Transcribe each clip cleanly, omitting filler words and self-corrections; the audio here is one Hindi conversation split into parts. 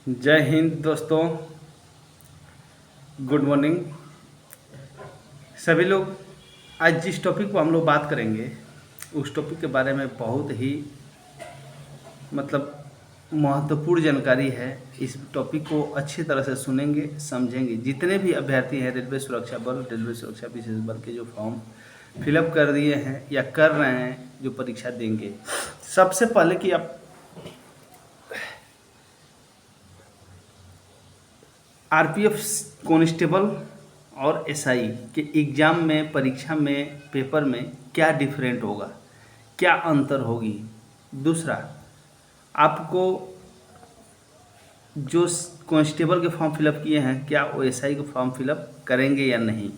जय हिंद दोस्तों। गुड मॉर्निंग सभी लोग। आज जिस टॉपिक को हम लोग बात करेंगे उस टॉपिक के बारे में बहुत ही मतलब महत्वपूर्ण जानकारी है। इस टॉपिक को अच्छी तरह से सुनेंगे, समझेंगे। जितने भी अभ्यर्थी हैं रेलवे सुरक्षा बल, रेलवे सुरक्षा विशेष बल के जो फॉर्म फिलअप कर दिए हैं या कर रहे हैं, जो परीक्षा देंगे, सबसे पहले कि आप आरपीएफ कांस्टेबल और एसआई के एग्ज़ाम में, परीक्षा में, पेपर में क्या डिफरेंट होगा, क्या अंतर होगी। दूसरा, आपको जो कांस्टेबल के फॉर्म फिलअप किए हैं क्या वो एसआई के फॉर्म फिलअप करेंगे या नहीं।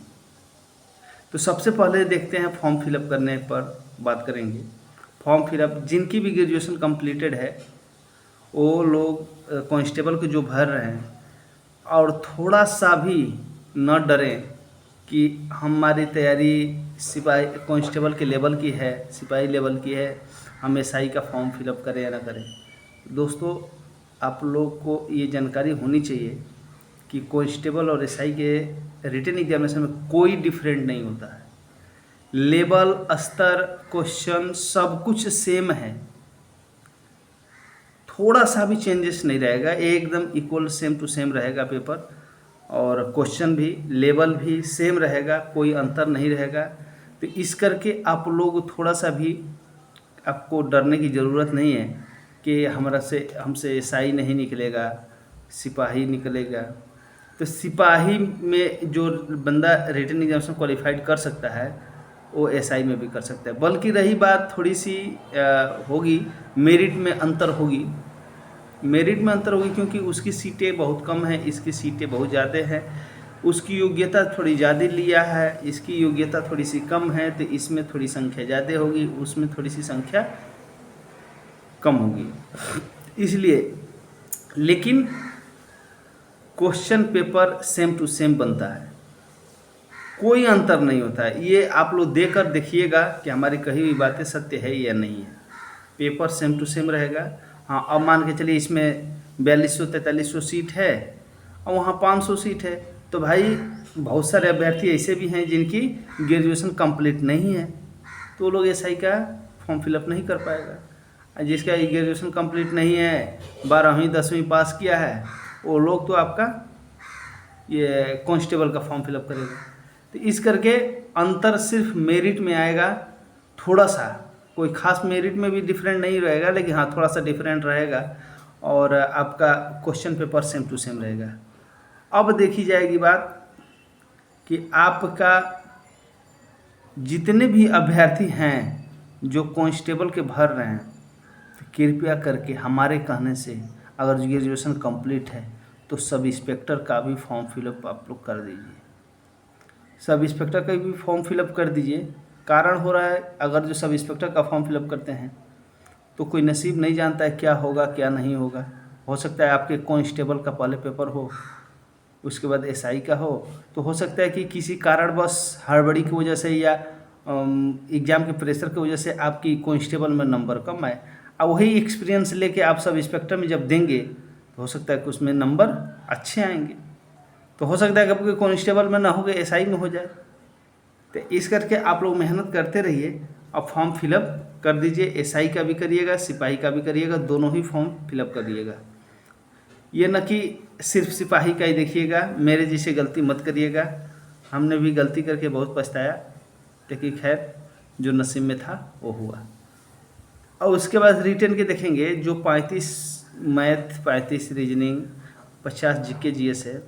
तो सबसे पहले देखते हैं फॉर्म फिलअप करने पर बात करेंगे। फॉर्म फिलअप जिनकी भी ग्रेजुएशन कंप्लीटेड है वो लोग कांस्टेबल को जो भर रहे हैं, और थोड़ा सा भी न डरें कि हमारी तैयारी सिपाही कांस्टेबल के लेवल की है, सिपाही लेवल की है, हम एसआई का फॉर्म फिलअप करें या ना करें। दोस्तों, आप लोग को ये जानकारी होनी चाहिए कि कांस्टेबल और एसआई के रिटन एग्जामिनेशन में कोई डिफरेंट नहीं होता है। लेवल, स्तर, क्वेश्चन सब कुछ सेम है, थोड़ा सा भी चेंजेस नहीं रहेगा, एकदम इक्वल सेम टू सेम रहेगा पेपर, और क्वेश्चन भी, लेवल भी सेम रहेगा, कोई अंतर नहीं रहेगा। तो इस करके आप लोग थोड़ा सा भी आपको डरने की ज़रूरत नहीं है कि हमसे एसआई नहीं निकलेगा, सिपाही निकलेगा। तो सिपाही में जो बंदा रिटन एग्जामिनेशन क्वालिफाइड कर सकता है वो एसआई में भी कर सकता है। बल्कि रही बात थोड़ी सी होगी, मेरिट में अंतर होगी। मेरिट में अंतर होगी क्योंकि उसकी सीटें बहुत कम हैं, इसकी सीटें बहुत ज़्यादा हैं। उसकी योग्यता थोड़ी ज़्यादा लिया है, इसकी योग्यता थोड़ी सी कम है, तो इसमें थोड़ी संख्या ज़्यादा होगी, उसमें थोड़ी सी संख्या कम होगी। इसलिए लेकिन question paper same to same बनता है, कोई अंतर नहीं होता है। ये आप लोग देकर देखिएगा कि हमारी कही हुई बातें सत्य है या नहीं है। पेपर सेम टू सेम रहेगा। हाँ, अब मान के चलिए इसमें 4200-4300 सीट है और वहाँ 500 सीट है, तो भाई बहुत सारे अभ्यर्थी ऐसे भी हैं जिनकी ग्रेजुएशन कंप्लीट नहीं है, तो वो लोग एसआई का फॉर्म फिलअप नहीं कर पाएगा। जिसका ग्रेजुएशन कंप्लीट नहीं है, 12वीं 10वीं पास किया है, वो लोग तो आपका ये कांस्टेबल का फॉर्म फिलअप करेगा। तो इस करके अंतर सिर्फ मेरिट में आएगा, थोड़ा सा, कोई खास मेरिट में भी डिफरेंट नहीं रहेगा, लेकिन हाँ थोड़ा सा डिफरेंट रहेगा, और आपका question paper same to same रहेगा। अब देखी जाएगी बात कि आपका जितने भी अभ्यर्थी हैं जो कांस्टेबल के भर रहे हैं, तो कृपया करके हमारे कहने से अगर ग्रेजुएशन कंप्लीट है तो सब इंस्पेक्टर का भी फॉर्म फिलअप आप लोग कर दीजिए। सब इंस्पेक्टर का भी फॉर्म फिलअप कर दीजिए। कारण हो रहा है, अगर जो सब इंस्पेक्टर का फॉर्म फिलअप करते हैं तो कोई नसीब नहीं जानता है क्या होगा क्या नहीं होगा। हो सकता है आपके कांस्टेबल का पहले पेपर हो, उसके बाद एसआई का हो, तो हो सकता है कि किसी कारणवश हड़बड़ी की वजह से या एग्ज़ाम के प्रेशर की वजह से आपकी कांस्टेबल में नंबर कम आए। अब वही एक्सपीरियंस लेके आप सब इंस्पेक्टर में जब देंगे तो हो सकता है कि उसमें नंबर अच्छे आएंगे। तो हो सकता है कि आपके कांस्टेबल में ना हो गए, एसआई में हो जाए। तो इस करके आप लोग मेहनत करते रहिए और फॉर्म फिलअप कर दीजिए। एसआई का भी करिएगा, सिपाही का भी करिएगा, दोनों ही फॉर्म फिलअप करिएगा। ये न कि सिर्फ सिपाही का ही देखिएगा, मेरे जैसे गलती मत करिएगा। हमने भी गलती करके बहुत पछताया, लेकिन खैर जो नसीब में था वो हुआ। और उसके बाद रिटन के देखेंगे, जो 35 मैथ, 35 रीजनिंग, 50 जीके जीएस है,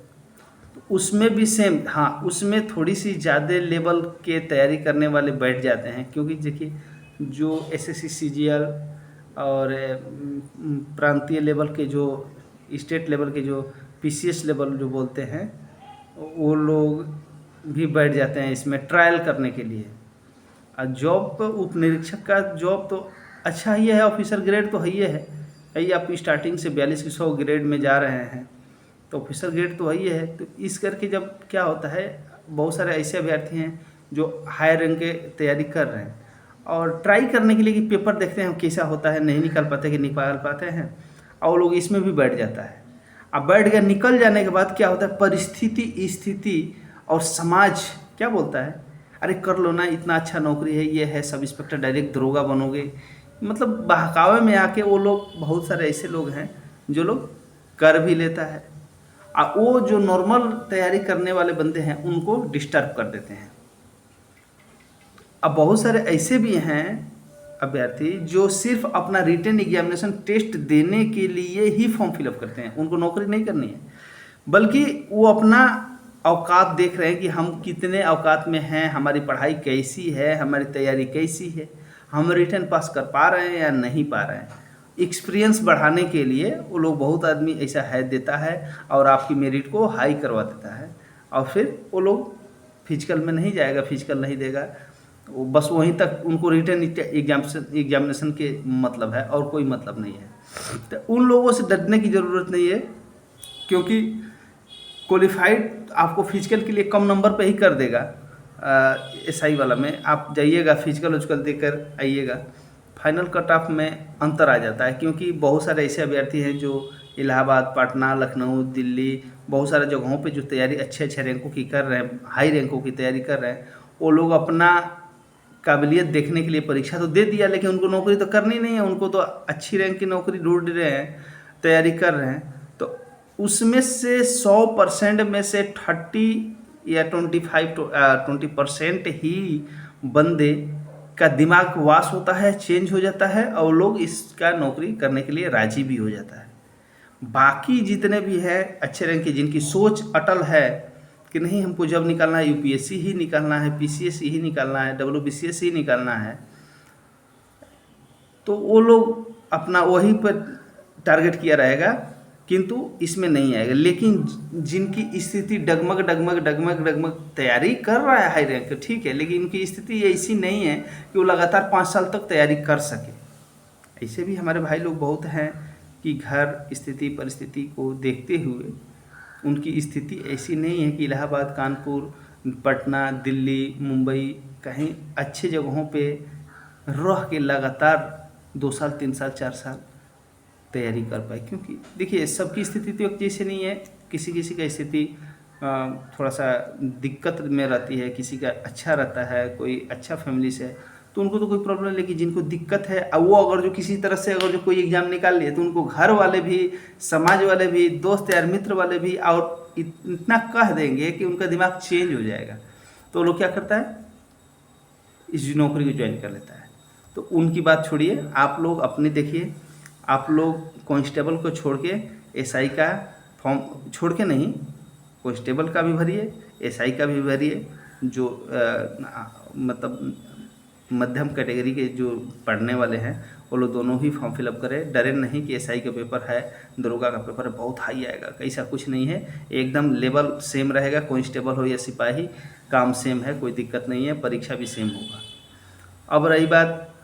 तो उसमें भी सेम। हाँ, उसमें थोड़ी सी ज़्यादा लेवल के तैयारी करने वाले बैठ जाते हैं, क्योंकि देखिए जो एसएससी सीजीएल और प्रांतीय लेवल के, जो स्टेट लेवल के, जो पीसीएस लेवल जो बोलते हैं, वो लोग भी बैठ जाते हैं इसमें ट्रायल करने के लिए। और जॉब तो उप निरीक्षक का जॉब तो अच्छा ही है, ऑफिसर ग्रेड तो है ही है। यही आप स्टार्टिंग से 4200 ग्रेड में जा रहे हैं तो ऑफिसर ग्रेड तो वही है। तो इस करके जब क्या होता है, बहुत सारे ऐसे अभ्यर्थी हैं जो हायर रैंक के तैयारी कर रहे हैं और ट्राई करने के लिए कि पेपर देखते हैं कैसा होता है, नहीं निकाल पाते कि निकाल पाते हैं, और वो लोग इसमें भी बैठ जाता है। अब बैठ गया, निकल जाने के बाद क्या होता है, परिस्थिति, स्थिति और समाज क्या बोलता है, अरे कर लो ना, इतना अच्छा नौकरी है, ये है सब इंस्पेक्टर, डायरेक्ट दरोगा बनोगे। मतलब बहकावे में आके वो लोग, बहुत सारे ऐसे लोग हैं जो लोग कर भी लेता है, और वो जो नॉर्मल तैयारी करने वाले बंदे हैं उनको डिस्टर्ब कर देते हैं। अब बहुत सारे ऐसे भी हैं अभ्यर्थी जो सिर्फ अपना रिटन एग्जामिनेशन टेस्ट देने के लिए ही फॉर्म फिलअप करते हैं, उनको नौकरी नहीं करनी है, बल्कि वो अपना औकात देख रहे हैं कि हम कितने औकात में हैं, हमारी पढ़ाई कैसी है, हमारी तैयारी कैसी है, हम रिटन पास कर पा रहे हैं या नहीं पा रहे हैं। एक्सपीरियंस बढ़ाने के लिए वो लोग, बहुत आदमी ऐसा है देता है और आपकी मेरिट को हाई करवा देता है, और फिर वो लोग फिजिकल में नहीं जाएगा, फिजिकल नहीं देगा, वो बस वहीं तक उनको रिटन एग्जामिनेशन के मतलब है और कोई मतलब नहीं है। तो उन लोगों से डरने की ज़रूरत नहीं है, क्योंकि क्वालिफाइड आपको फिजिकल के लिए कम नंबर पे ही कर देगा। एसआई वाला में आप जाइएगा, फिजिकल उजकल देकर आइएगा, फाइनल कट ऑफ में अंतर आ जाता है, क्योंकि बहुत सारे ऐसे अभ्यर्थी हैं जो इलाहाबाद, पटना, लखनऊ, दिल्ली, बहुत सारे जगहों पे जो तैयारी अच्छे अच्छे रैंकों की कर रहे हैं, हाई रैंकों की तैयारी कर रहे हैं, वो लोग अपना काबिलियत देखने के लिए परीक्षा तो दे दिया, लेकिन उनको नौकरी तो करनी नहीं है, उनको तो अच्छी रैंक की नौकरी ढूंढ रहे हैं, तैयारी कर रहे हैं। तो उसमें से 100% में से 30 या 20% ही बंदे का दिमाग वाश होता है, चेंज हो जाता है, और लोग इसका नौकरी करने के लिए राजी भी हो जाता है। बाकी जितने भी है अच्छे रैंक के, जिनकी सोच अटल है कि नहीं हमको जब निकालना है यूपीएससी ही निकालना है, पीसीएस ही निकालना है, डब्ल्यूबीसीएस ही निकालना है, तो वो लोग अपना वहीं पर टारगेट किया रहेगा, किंतु इसमें नहीं आएगा। लेकिन जिनकी स्थिति डगमग डगमग डगमग डगमग तैयारी कर रहा है हाई रैंक, ठीक है, लेकिन उनकी स्थिति ऐसी नहीं है कि वो लगातार 5 साल तक तैयारी कर सके। ऐसे भी हमारे भाई लोग बहुत हैं कि घर स्थिति परिस्थिति को देखते हुए उनकी स्थिति ऐसी नहीं है कि इलाहाबाद, कानपुर, पटना, दिल्ली, मुंबई कहीं अच्छे जगहों पे रह के लगातार 2 साल 3 साल 4 साल तैयारी कर पाए। क्योंकि देखिए सबकी स्थिति तो एक जैसे नहीं है, किसी किसी का स्थिति थोड़ा सा दिक्कत में रहती है, किसी का अच्छा रहता है, कोई अच्छा फैमिली से, तो उनको तो कोई प्रॉब्लम नहीं। लेकिन जिनको दिक्कत है, अब वो अगर जो किसी तरह से अगर जो कोई एग्ज़ाम निकाल लिए, तो उनको घर वाले भी, समाज वाले भी, दोस्त यार मित्र वाले भी और इतना कह देंगे कि उनका दिमाग चेंज हो जाएगा। तो लोग क्या करता है, इस नौकरी को ज्वाइन कर लेता है। तो उनकी बात छोड़िए, आप लोग अपनी देखिए, आप लोग कांस्टेबल को छोड़ के एसआई का फॉर्म छोड़ के नहीं, कांस्टेबल का भी भरिए, एसआई का भी भरिए, जो मतलब मध्यम कैटेगरी के जो पढ़ने वाले हैं वो लोग दोनों ही फॉर्म फिलअप करें। डरे नहीं कि एसआई का पेपर है, दरोगा का पेपर है, बहुत हाई आएगा, ऐसा कुछ नहीं है, एकदम लेवल सेम रहेगा, कांस्टेबल हो या सिपाही, काम सेम है, कोई दिक्कत नहीं है, परीक्षा भी सेम होगा। अब रही बात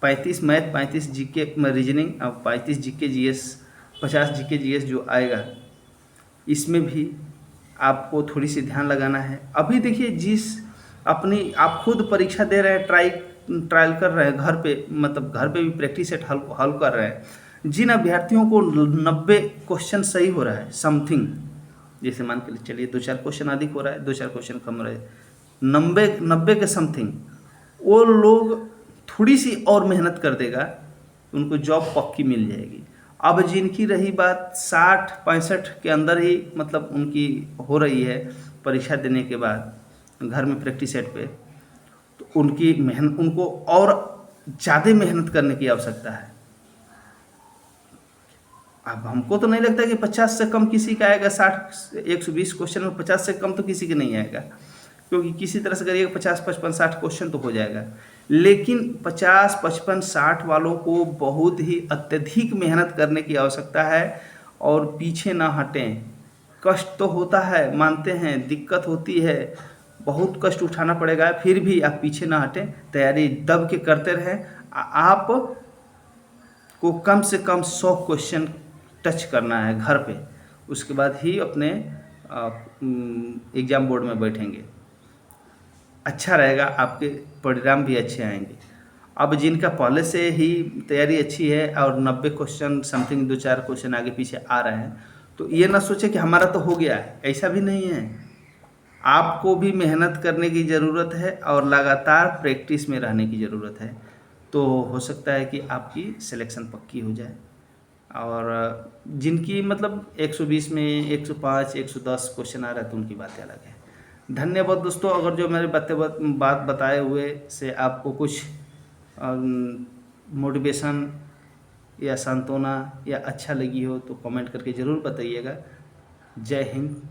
35 मैथ, 35 जीके रीजनिंग, अब 35 जीके जीएस, 50 जीके जीएस जो आएगा, इसमें भी आपको थोड़ी सी ध्यान लगाना है। अभी देखिए जिस अपनी आप खुद परीक्षा दे रहे हैं, ट्रायल कर रहे हैं घर पे, मतलब घर पे भी प्रैक्टिस सेट हल कर रहे हैं, जिन अभ्यर्थियों को 90 क्वेश्चन सही हो रहा है समथिंग, जैसे मान के चलिए 2-4 क्वेश्चन अधिक हो रहा है, 2-4 क्वेश्चन कम हो रहा है, 90 के समथिंग, वो लोग थोड़ी सी और मेहनत कर देगा, उनको जॉब पक्की मिल जाएगी। अब जिनकी रही बात 60-65 के अंदर ही, मतलब उनकी हो रही है परीक्षा देने के बाद घर में प्रैक्टिस सेट पे, तो उनकी मेहनत, उनको और ज़्यादा मेहनत करने की आवश्यकता है। अब हमको तो नहीं लगता कि 50 से कम किसी का आएगा, 120 क्वेश्चन में 50 से कम तो किसी के नहीं आएगा, क्योंकि किसी तरह से करिएगा 50, 55, 60 क्वेश्चन तो हो जाएगा। लेकिन 50, 55, 60 वालों को बहुत ही अत्यधिक मेहनत करने की आवश्यकता है, और पीछे ना हटें। कष्ट तो होता है, मानते हैं, दिक्कत होती है, बहुत कष्ट उठाना पड़ेगा, फिर भी आप पीछे ना हटें, तैयारी दब के करते रहें। आप को कम से कम 100 क्वेश्चन टच करना है घर पे, उसके बाद ही अपने एग्ज़ाम बोर्ड में बैठेंगे, अच्छा रहेगा, आपके परिणाम भी अच्छे आएंगे। अब जिनका पहले से ही तैयारी अच्छी है और 90 क्वेश्चन समथिंग 2-4 क्वेश्चन आगे पीछे आ रहे हैं, तो ये ना सोचे कि हमारा तो हो गया है, ऐसा भी नहीं है। आपको भी मेहनत करने की ज़रूरत है और लगातार प्रैक्टिस में रहने की ज़रूरत है। तो हो सकता है कि आपकी सिलेक्शन पक्की हो जाए। और जिनकी मतलब 120 में 105 110 क्वेश्चन आ रहा है तो उनकी बातें अलग है। धन्यवाद दोस्तों। अगर जो मेरे बात बताए हुए से आपको कुछ मोटिवेशन या सांत्वना या अच्छा लगी हो तो कमेंट करके ज़रूर बताइएगा। जय हिंद।